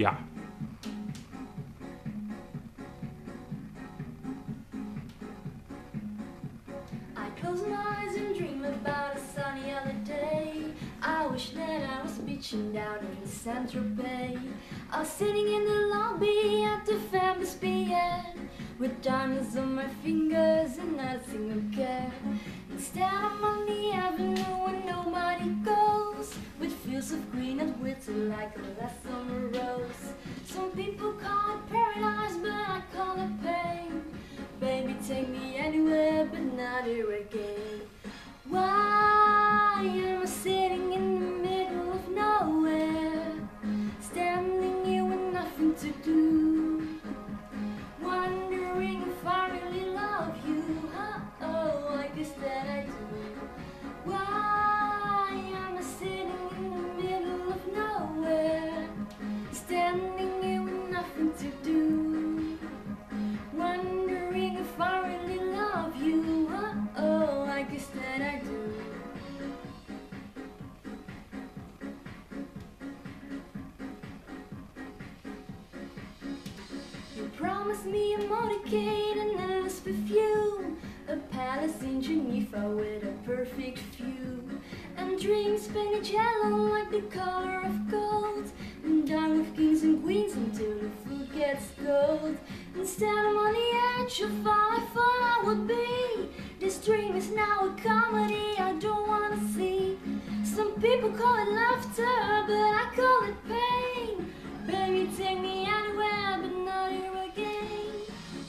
Ja. I close my eyes and dream about a sunny other day. I wish that I was beaching down in Saint-Tropez. I was sitting in the lobby at the famous Pier, with diamonds on my fingers and not a single care. Instead I'm on the avenue where nobody goes, with fields of green and winter like a last summer rose. Some people call it paradise, but I call it pain. Baby, take me anywhere, but not here again. Why am I sitting in the middle of nowhere, standing here with nothing to do, wondering if I really love you? Oh, I guess that I do. Why am I sitting in the middle of nowhere, standing here with nothing to do, wondering if I really love you? Oh, I guess that I do. You promised me a motorcade and endless perfume, a palace in Geneva with a perfect view, and dreams painted yellow like the color of gold, and dine with kings and queens until the food gets cold. Instead I'm on the edge of all I thought I would be. This dream is now a comedy I don't wanna see. Some people call it laughter, but I call it pain. Baby, take me anywhere, but not here again.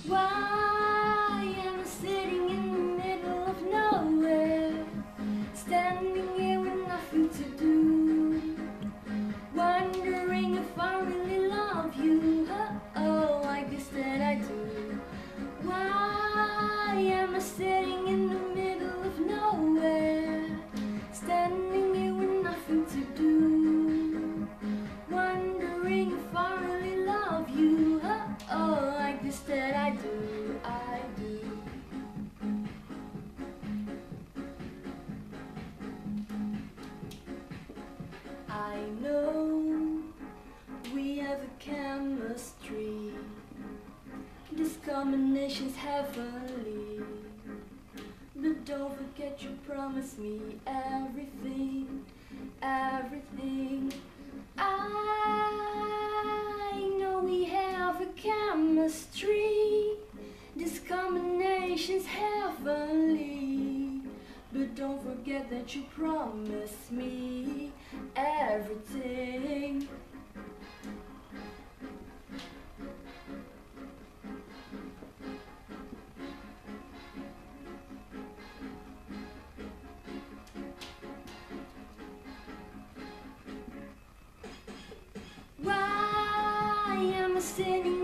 Why am I sitting in the middle of nowhere, standing here with nothing to do, wondering if I really love you? Oh, I guess that I do. Why am I sitting in the middle of nowhere, standing here with nothing to do, wondering if I really love you? Oh, I guess that I do, I do. I know we have a chemistry, this combination's heavenly, but don't forget you promised me everything, everything. I know we have a chemistry, this combination's heavenly, but don't forget that you promised me everything. Why am I sitting